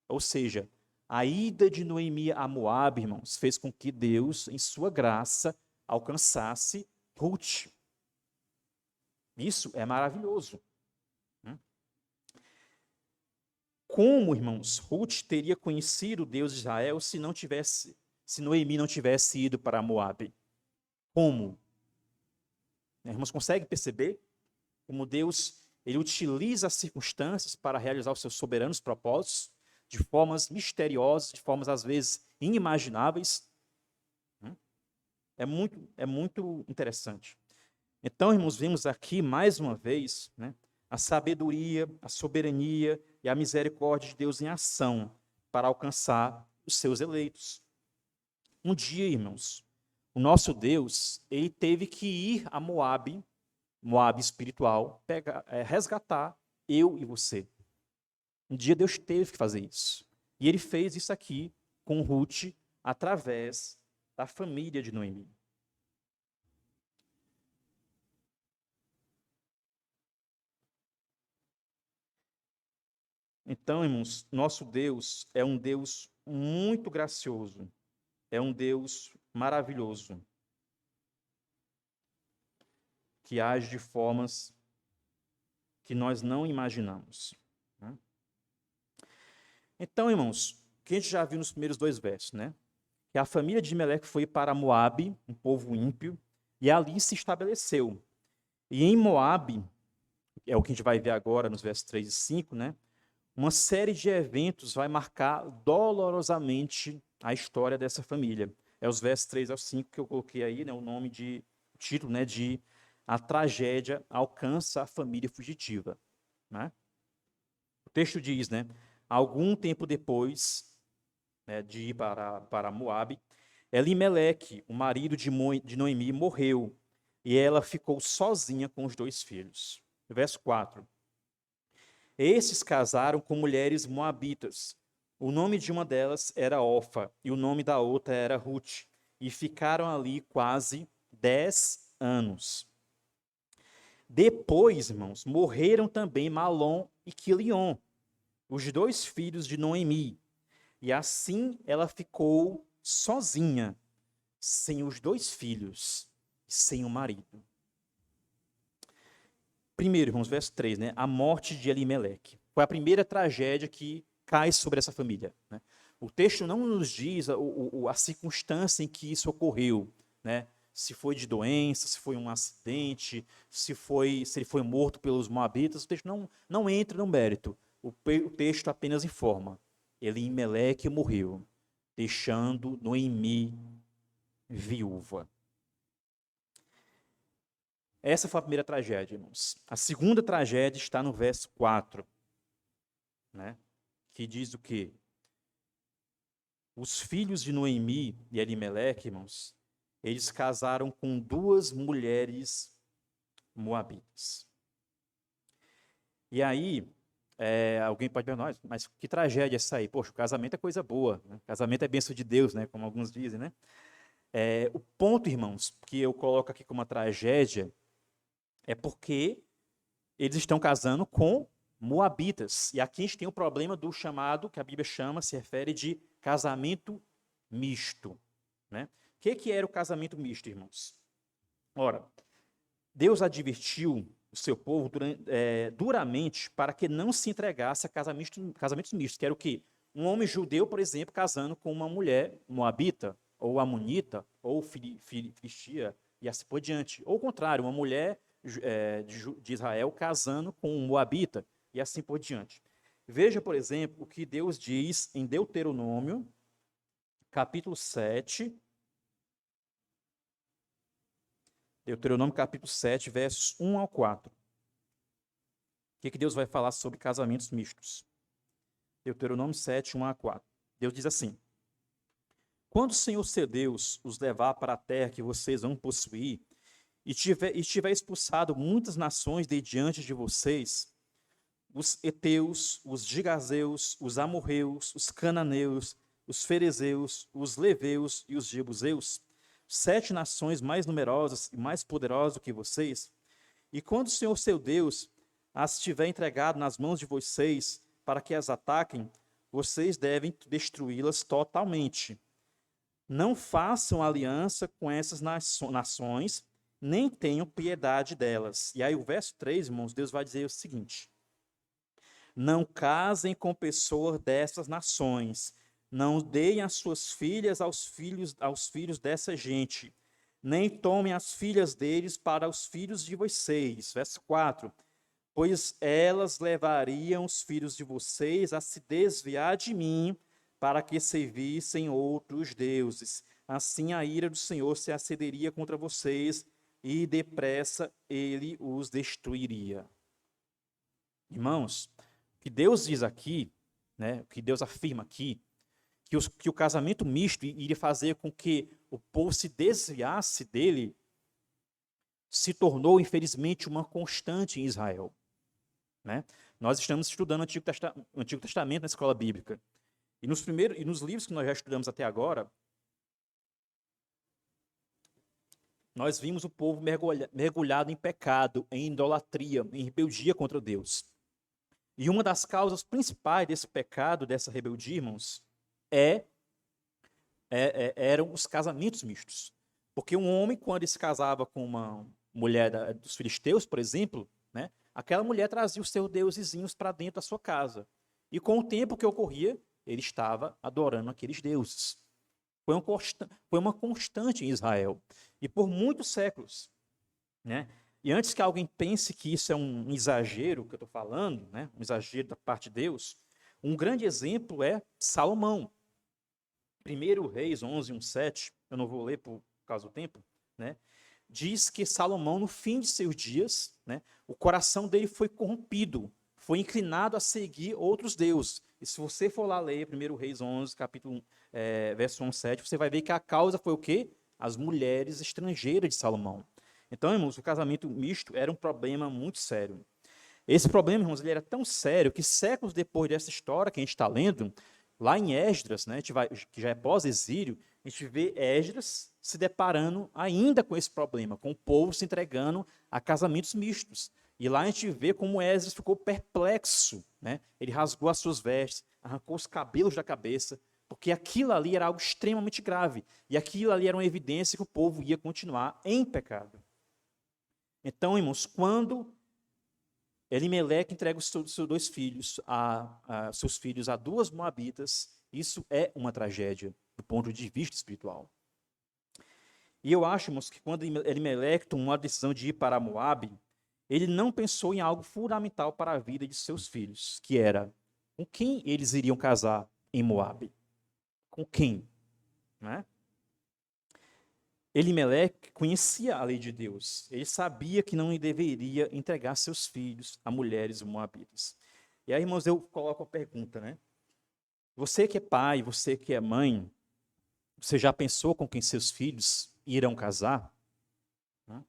Ou seja, a ida de Noemi a Moabe, irmãos, fez com que Deus, em sua graça, alcançasse Ruth. Isso é maravilhoso. Como, irmãos, Ruth teria conhecido o Deus de Israel se Noemi não tivesse ido para Moabe? Como? Irmãos, consegue perceber como Deus ele utiliza as circunstâncias para realizar os seus soberanos propósitos de formas misteriosas, de formas às vezes inimagináveis? É muito interessante. Então, irmãos, vemos aqui mais uma vez, né, a sabedoria, a soberania e a misericórdia de Deus em ação para alcançar os seus eleitos. Um dia, irmãos, o nosso Deus, ele teve que ir a Moabe espiritual, resgatar eu e você. Um dia Deus teve que fazer isso. E ele fez isso aqui com Ruth através da família de Noemi. Então, irmãos, nosso Deus é um Deus muito gracioso, é um Deus maravilhoso, que age de formas que nós não imaginamos. Então, irmãos, o que a gente já viu nos primeiros 2 versos, né? Que a família de Meleque foi para Moabe, um povo ímpio, e ali se estabeleceu. E em Moabe, é o que a gente vai ver agora nos versos 3 e 5, né? Uma série de eventos vai marcar dolorosamente a história dessa família. É os versos 3 ao 5 que eu coloquei aí, né, o título, né, de A Tragédia Alcança a Família Fugitiva. Né? O texto diz, né, algum tempo depois, né, de ir para Moabe, Elimeleque, o marido de Noemi, morreu, e ela ficou sozinha com os 2 filhos. Verso 4. Esses casaram com mulheres moabitas. O nome de uma delas era Orfa e o nome da outra era Ruth. E ficaram ali quase 10 anos. Depois, irmãos, morreram também Malom e Quilion, os 2 filhos de Noemi. E assim ela ficou sozinha, sem os 2 filhos, sem o marido. Primeiro, irmãos, verso 3, né? A morte de Elimeleque. Foi a primeira tragédia que cai sobre essa família. Né? O texto não nos diz a circunstância em que isso ocorreu, né? Se foi de doença, se foi um acidente, se ele foi morto pelos moabitas. O texto não entra no mérito. O texto apenas informa. Elimeleque morreu, deixando Noemi viúva. Essa foi a primeira tragédia, irmãos. A segunda tragédia está no verso 4, né? Que diz o quê? Os filhos de Noemi e Elimeleque, irmãos, eles casaram com duas mulheres moabitas. E aí, alguém pode perguntar, mas que tragédia é essa aí? Poxa, o casamento é coisa boa, né? O casamento é bênção de Deus, né? Como alguns dizem, né? O ponto, irmãos, que eu coloco aqui como uma tragédia é porque eles estão casando com moabitas. E aqui a gente tem o problema do chamado, que a Bíblia chama, se refere de casamento misto, né? O que era o casamento misto, irmãos? Ora, Deus advertiu o seu povo duramente para que não se entregasse a casamentos mistos, que era o quê? Um homem judeu, por exemplo, casando com uma mulher moabita, ou amonita, ou filistia, e assim por diante. Ou o contrário, uma mulher de Israel casando com um moabita, e assim por diante. Veja, por exemplo, o que Deus diz em Deuteronômio, capítulo 7, Deuteronômio capítulo 7, versos 1 ao 4. O que Deus vai falar sobre casamentos mistos? Deuteronômio 7, 1 a 4. Deus diz assim: quando o Senhor seu Deus os levar para a terra que vocês vão possuir, e tiver expulsado muitas nações de diante de vocês, os heteus, os gigazeus, os amorreus, os cananeus, os ferezeus, os leveus e os jebuseus, 7 nações mais numerosas e mais poderosas do que vocês, e quando o Senhor seu Deus as tiver entregado nas mãos de vocês para que as ataquem, vocês devem destruí-las totalmente. Não façam aliança com essas nações, nem tenham piedade delas. E aí o verso 3, irmãos, Deus vai dizer o seguinte: não casem com pessoas dessas nações, não deem as suas filhas aos filhos dessa gente, nem tomem as filhas deles para os filhos de vocês. Verso 4, pois elas levariam os filhos de vocês a se desviar de mim, para que servissem outros deuses. Assim a ira do Senhor se acederia contra vocês, e depressa ele os destruiria. Irmãos, o que Deus diz aqui, né, o que Deus afirma aqui, que o casamento misto iria fazer com que o povo se desviasse dele, se tornou, infelizmente, uma constante em Israel. Né? Nós estamos estudando o Antigo Testamento na escola bíblica. E nos livros que nós já estudamos até agora, nós vimos o povo mergulhado em pecado, em idolatria, em rebeldia contra Deus. E uma das causas principais desse pecado, dessa rebeldia, irmãos, eram os casamentos mistos. Porque um homem, quando se casava com uma mulher dos filisteus, por exemplo, né, aquela mulher trazia os seus deusezinhos para dentro da sua casa. E com o tempo que ocorria, ele estava adorando aqueles deuses. Foi uma constante em Israel. E por muitos séculos. Né? E antes que alguém pense que isso é um exagero que eu estou falando, né, um exagero da parte de Deus, um grande exemplo é Salomão. 1 Reis 11, 1, 7, eu não vou ler por causa do tempo, né, diz que Salomão, no fim de seus dias, né, o coração dele foi corrompido, foi inclinado a seguir outros deuses. E se você for lá ler 1 Reis 11, capítulo 1, verso 1, 7, você vai ver que a causa foi o quê? As mulheres estrangeiras de Salomão. Então, irmãos, o casamento misto era um problema muito sério. Esse problema, irmãos, ele era tão sério que séculos depois dessa história que a gente está lendo, lá em Esdras, né, que já é pós-exílio, a gente vê Esdras se deparando ainda com esse problema, com o povo se entregando a casamentos mistos. E lá a gente vê como Esdras ficou perplexo. Né? Ele rasgou as suas vestes, arrancou os cabelos da cabeça, porque aquilo ali era algo extremamente grave. E aquilo ali era uma evidência que o povo ia continuar em pecado. Então, irmãos, quando Elimeleque entrega os seus dois filhos, seus filhos a duas moabitas, isso é uma tragédia do ponto de vista espiritual. E eu acho, irmãos, que quando Elimeleque tomou a decisão de ir para Moabe, ele não pensou em algo fundamental para a vida de seus filhos, que era com quem eles iriam casar em Moabe. Com quem? Né? Elimeleque conhecia a lei de Deus. Ele sabia que não deveria entregar seus filhos a mulheres moabitas. E aí, irmãos, eu coloco a pergunta, né? Você que é pai, você que é mãe, você já pensou com quem seus filhos irão casar? Né?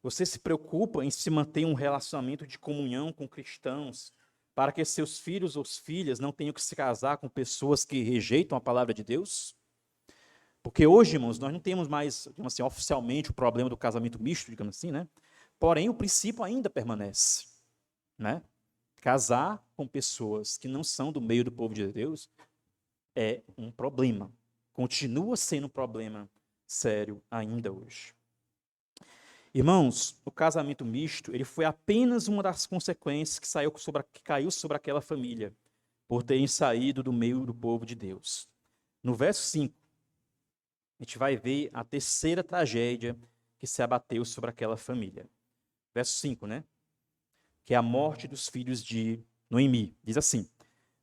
Você se preocupa em se manter um relacionamento de comunhão com cristãos para que seus filhos ou filhas não tenham que se casar com pessoas que rejeitam a palavra de Deus? Porque hoje, irmãos, nós não temos mais, digamos assim, oficialmente o problema do casamento misto, digamos assim, né? Porém, o princípio ainda permanece, né? Casar com pessoas que não são do meio do povo de Deus é um problema. Continua sendo um problema sério ainda hoje. Irmãos, o casamento misto, ele foi apenas uma das consequências que caiu sobre aquela família, por terem saído do meio do povo de Deus. No verso 5, a gente vai ver a terceira tragédia que se abateu sobre aquela família. Verso 5, né? Que é a morte dos filhos de Noemi. Diz assim: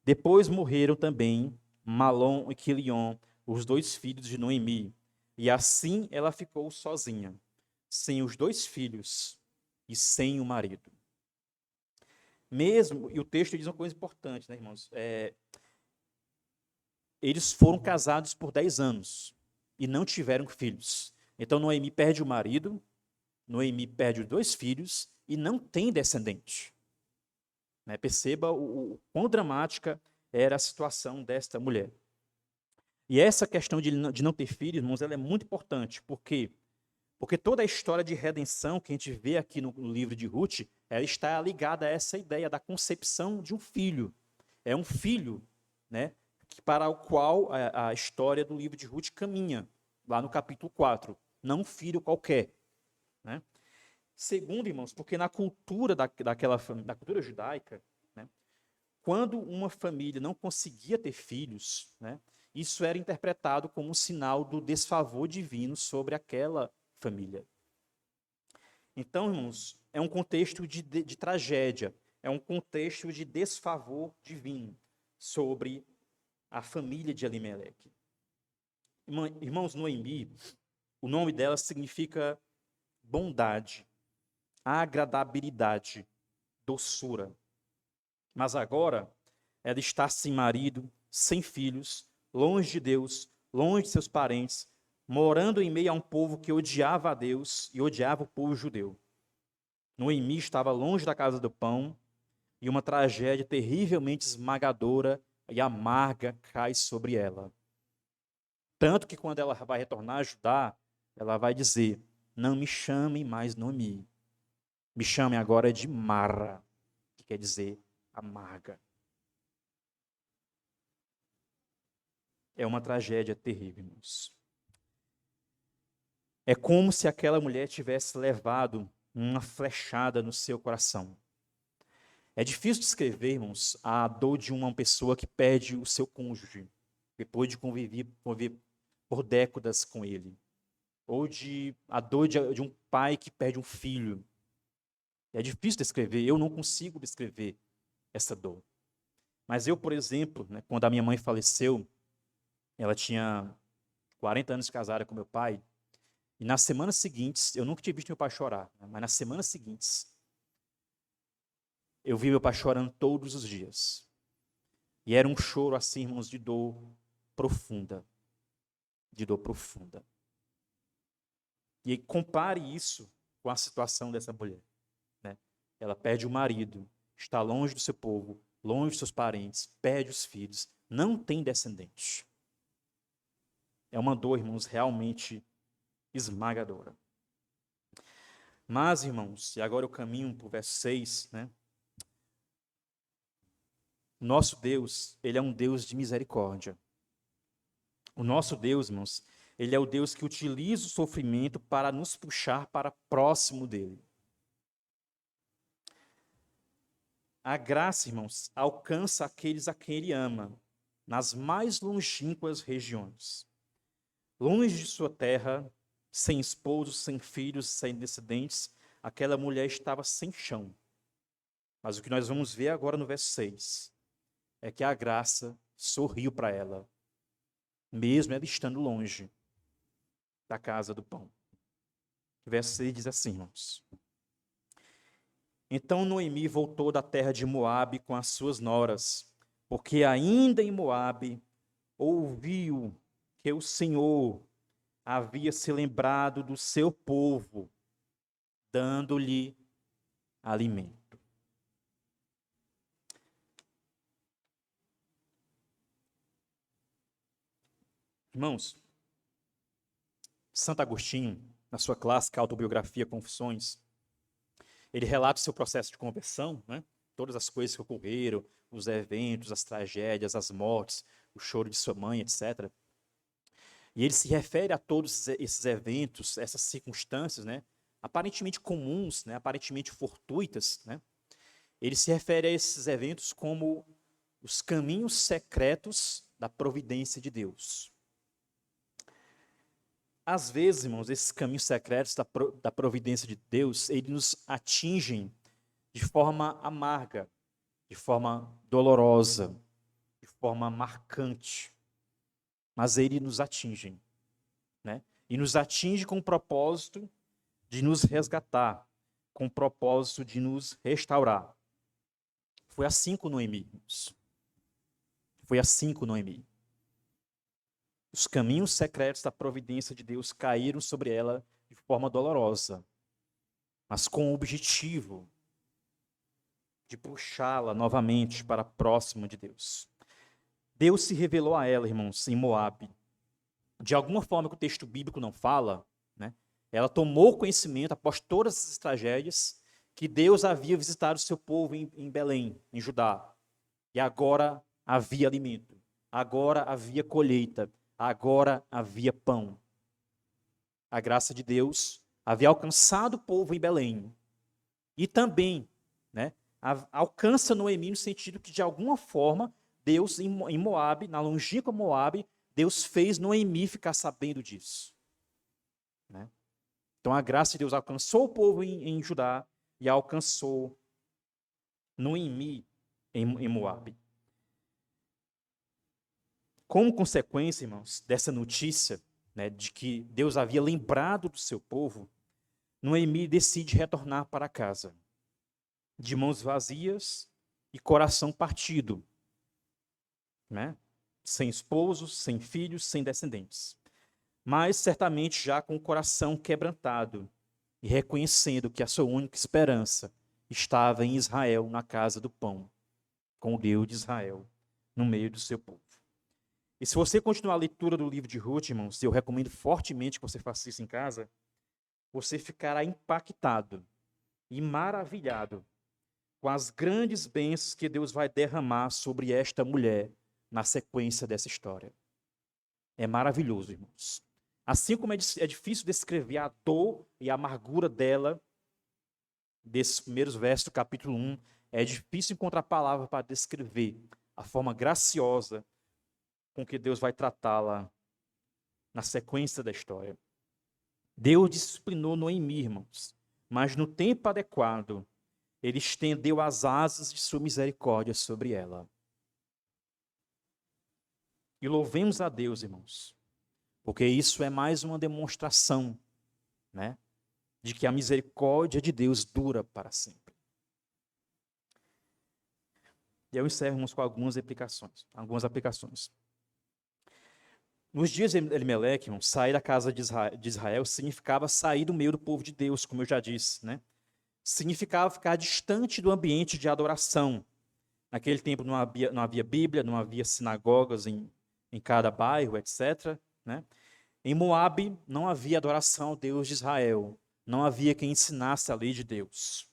depois morreram também Malom e Quilion, os dois filhos de Noemi. E assim ela ficou sozinha, sem os dois filhos e sem o marido. Mesmo, e o texto diz uma coisa importante, né, irmãos? Eles foram casados por 10 anos e não tiveram filhos. Então Noemi perde o marido, Noemi perde os dois filhos e não tem descendente. Né? Perceba o quão dramática era a situação desta mulher. E essa questão de não ter filhos, irmãos, ela é muito importante. Por quê? Porque toda a história de redenção que a gente vê aqui no livro de Ruth, ela está ligada a essa ideia da concepção de um filho. É um filho, né, para o qual a história do livro de Ruth caminha, lá no capítulo 4. Não um filho qualquer. Né? Segundo, irmãos, porque na cultura da cultura judaica, né, quando uma família não conseguia ter filhos, né, isso era interpretado como um sinal do desfavor divino sobre aquela família. Então, irmãos, é um contexto de tragédia, é um contexto de desfavor divino sobre a família de Elimeleque. Irmãos, Noemi, o nome dela significa bondade, agradabilidade, doçura. Mas agora, ela está sem marido, sem filhos, longe de Deus, longe de seus parentes, morando em meio a um povo que odiava a Deus e odiava o povo judeu. Noemi estava longe da casa do pão e uma tragédia terrivelmente esmagadora e amarga cai sobre ela. Tanto que quando ela vai retornar a Judá, ela vai dizer: não me chamem mais Noemi, me chamem agora de Mara, que quer dizer amarga. É uma tragédia terrível, irmãos. É como se aquela mulher tivesse levado uma flechada no seu coração. É difícil descrever, irmãos, a dor de uma pessoa que perde o seu cônjuge, depois de conviver por décadas com ele. Ou a dor de um pai que perde um filho. É difícil descrever, eu não consigo descrever essa dor. Mas eu, por exemplo, né, quando a minha mãe faleceu, ela tinha 40 anos de casada com meu pai, e nas semanas seguintes, eu nunca tinha visto meu pai chorar, né, mas nas semanas seguintes, eu vi meu pai chorando todos os dias. E era um choro assim, irmãos, de dor profunda. De dor profunda. E aí, compare isso com a situação dessa mulher. Né? Ela perde o marido, está longe do seu povo, longe dos seus parentes, perde os filhos, não tem descendente. É uma dor, irmãos, realmente esmagadora. Mas, irmãos, e agora eu caminho para o verso 6, né? O nosso Deus, ele é um Deus de misericórdia. O nosso Deus, irmãos, ele é o Deus que utiliza o sofrimento para nos puxar para próximo dele. A graça, irmãos, alcança aqueles a quem ele ama, nas mais longínquas regiões. Longe de sua terra, sem esposo, sem filhos, sem descendentes, aquela mulher estava sem chão. Mas o que nós vamos ver agora no verso 6 é que a graça sorriu para ela, mesmo ela estando longe. da casa do pão. O verso 6 diz assim, irmãos. Então Noemi voltou da terra de Moabe com as suas noras, porque ainda em Moabe ouviu que o Senhor havia se lembrado do seu povo, dando-lhe alimento. Irmãos, Santo Agostinho, na sua clássica autobiografia Confissões, ele relata o seu processo de conversão, né? Todas as coisas que ocorreram, os eventos, as tragédias, as mortes, o choro de sua mãe, etc. E ele se refere a todos esses eventos, essas circunstâncias, né? Aparentemente comuns, né? Aparentemente fortuitas, né? Ele se refere a esses eventos como os caminhos secretos da providência de Deus. Às vezes, irmãos, esses caminhos secretos da providência de Deus, eles nos atingem de forma amarga, de forma dolorosa, de forma marcante. Mas eles nos atingem, né? E nos atinge com o propósito de nos resgatar, com o propósito de nos restaurar. Foi assim com Noemi, irmãos. Foi assim com Noemi. Os caminhos secretos da providência de Deus caíram sobre ela de forma dolorosa, mas com o objetivo de puxá-la novamente para próximo de Deus. Deus se revelou a ela, irmãos, em Moabe. De alguma forma que o texto bíblico não fala, né? Ela tomou conhecimento, após todas essas tragédias, que Deus havia visitado o seu povo em Belém, em Judá. E agora havia alimento, agora havia colheita, agora havia pão. A graça de Deus havia alcançado o povo em Belém. E também, né, alcança Noemi no sentido que, de alguma forma, Deus em Moabe, na longínqua Moabe, Deus fez Noemi ficar sabendo disso. Né? Então a graça de Deus alcançou o povo em Judá e alcançou Noemi em Moabe. Como consequência, irmãos, dessa notícia, né, de que Deus havia lembrado do seu povo, Noemi decide retornar para casa, de mãos vazias e coração partido, né? Sem esposos, sem filhos, sem descendentes. Mas certamente já com o coração quebrantado e reconhecendo que a sua única esperança estava em Israel, na casa do pão, com o Deus de Israel, no meio do seu povo. E se você continuar a leitura do livro de Ruth, irmãos, eu recomendo fortemente que você faça isso em casa, você ficará impactado e maravilhado com as grandes bênçãos que Deus vai derramar sobre esta mulher na sequência dessa história. É maravilhoso, irmãos. Assim como é difícil descrever a dor e a amargura dela, desses primeiros versos do capítulo 1, é difícil encontrar palavras para descrever a forma graciosa com que Deus vai tratá-la na sequência da história. Deus disciplinou Noemi, irmãos, mas no tempo adequado, ele estendeu as asas de sua misericórdia sobre ela. E louvemos a Deus, irmãos, porque isso é mais uma demonstração, né, de que a misericórdia de Deus dura para sempre. E eu encerro, irmãos, com algumas aplicações. Nos dias de Elimeleque, irmãos, sair da casa de Israel significava sair do meio do povo de Deus, como eu já disse, né? Significava ficar distante do ambiente de adoração. Naquele tempo não havia Bíblia, não havia sinagogas em cada bairro, etc. Né? Em Moabe não havia adoração ao Deus de Israel. Não havia quem ensinasse a lei de Deus.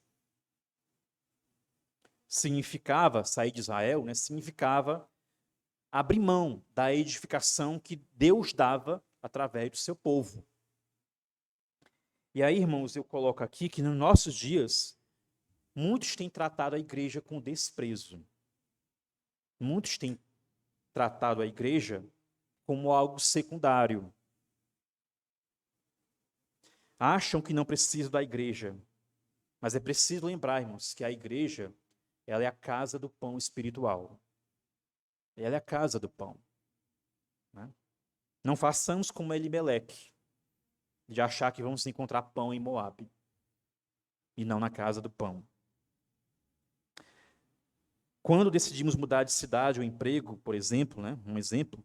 Significava sair de Israel, né? Significava abrir mão da edificação que Deus dava através do seu povo. E aí, irmãos, eu coloco aqui que nos nossos dias, muitos têm tratado a igreja com desprezo. Muitos têm tratado a igreja como algo secundário. Acham que não precisam da igreja. Mas é preciso lembrar, irmãos, que a igreja, ela é a casa do pão espiritual. Ela é a casa do pão. Né? Não façamos como Elimeleque, de achar que vamos encontrar pão em Moabe e não na casa do pão. Quando decidimos mudar de cidade ou emprego, por exemplo, um exemplo,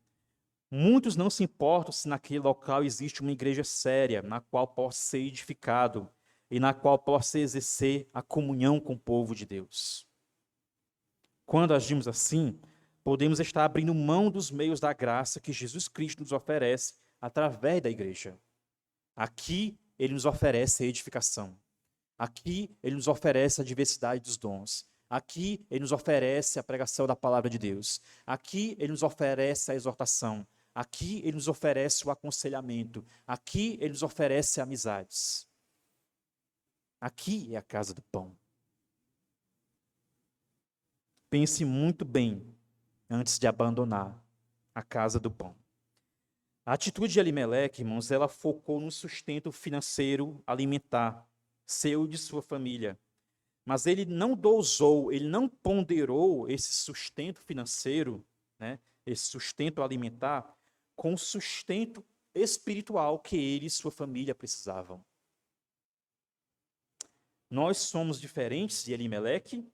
muitos não se importam se naquele local existe uma igreja séria, na qual possa ser edificado e na qual possa exercer a comunhão com o povo de Deus. Quando agimos assim, podemos estar abrindo mão dos meios da graça que Jesus Cristo nos oferece através da igreja. Aqui, ele nos oferece a edificação. Aqui, ele nos oferece a diversidade dos dons. Aqui, ele nos oferece a pregação da palavra de Deus. Aqui, ele nos oferece a exortação. Aqui, ele nos oferece o aconselhamento. Aqui, ele nos oferece amizades. Aqui é a casa do pão. Pense muito bem antes de abandonar a casa do pão. A atitude de Elimeleque, irmãos, ela focou no sustento financeiro alimentar seu e de sua família. Mas ele não dosou, ele não ponderou esse sustento financeiro, esse sustento alimentar, com o sustento espiritual que ele e sua família precisavam. Nós somos diferentes de Elimeleque.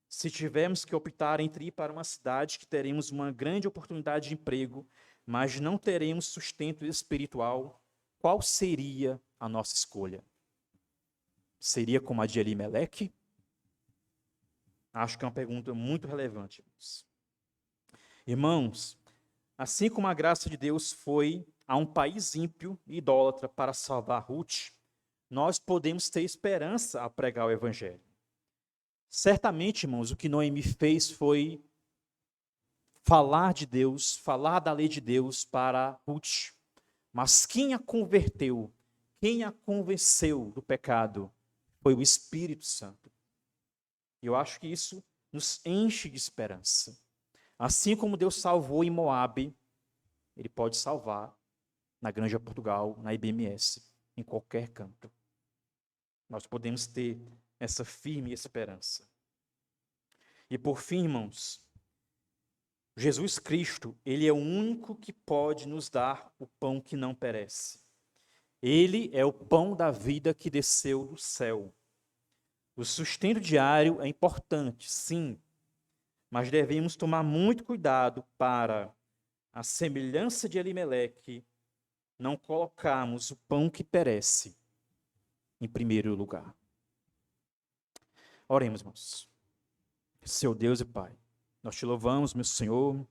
Se tivermos que optar entre ir para uma cidade que teremos uma grande oportunidade de emprego, mas não teremos sustento espiritual, qual seria a nossa escolha? Seria como a de Elimeleque? Acho que é uma pergunta muito relevante. Irmãos, assim como a graça de Deus foi a um país ímpio e idólatra para salvar Ruth, nós podemos ter esperança a pregar o evangelho. Certamente, irmãos, o que Noemi fez foi falar de Deus, falar da lei de Deus para Ruth. Mas quem a converteu, quem a convenceu do pecado, foi o Espírito Santo. E eu acho que isso nos enche de esperança. Assim como Deus salvou em Moabe, Ele pode salvar na Granja Portugal, na IBMS, em qualquer canto. Nós podemos ter essa firme esperança. E por fim, irmãos, Jesus Cristo, Ele é o único que pode nos dar o pão que não perece. Ele é o pão da vida que desceu do céu. O sustento diário é importante, sim, mas devemos tomar muito cuidado para, a semelhança de Elimeleque, não colocarmos o pão que perece em primeiro lugar. Oremos, irmãos. Seu Deus e Pai, nós te louvamos, meu Senhor,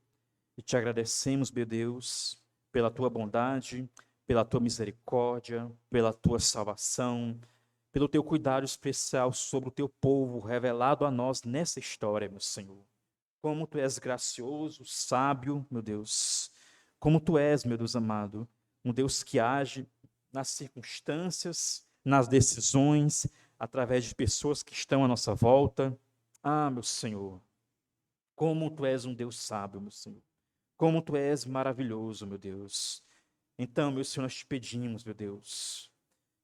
e te agradecemos, meu Deus, pela tua bondade, pela tua misericórdia, pela tua salvação, pelo teu cuidado especial sobre o teu povo revelado a nós nessa história, meu Senhor. Como tu és gracioso, sábio, meu Deus. Como tu és, meu Deus amado, um Deus que age nas circunstâncias, nas decisões, através de pessoas que estão à nossa volta. Ah, meu Senhor, como tu és um Deus sábio, meu Senhor. Como tu és maravilhoso, meu Deus. Então, meu Senhor, nós te pedimos, meu Deus,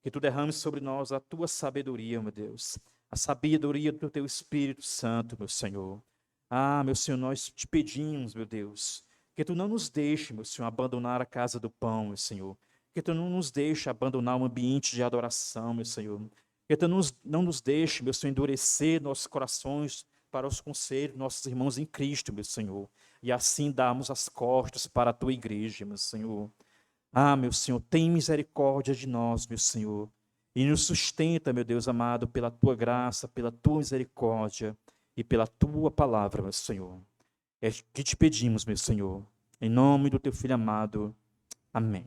que tu derrames sobre nós a tua sabedoria, meu Deus. A sabedoria do teu Espírito Santo, meu Senhor. Ah, meu Senhor, nós te pedimos, meu Deus, que tu não nos deixe, meu Senhor, abandonar a casa do pão, meu Senhor. Que tu não nos deixe abandonar um ambiente de adoração, meu Senhor. Que tu não nos deixe, meu Senhor, endurecer nossos corações para os conselhos dos nossos irmãos em Cristo, meu Senhor. E assim darmos as costas para a tua igreja, meu Senhor. Ah, meu Senhor, tem misericórdia de nós, meu Senhor. E nos sustenta, meu Deus amado, pela tua graça, pela tua misericórdia e pela tua palavra, meu Senhor. É que te pedimos, meu Senhor. Em nome do teu Filho amado. Amém.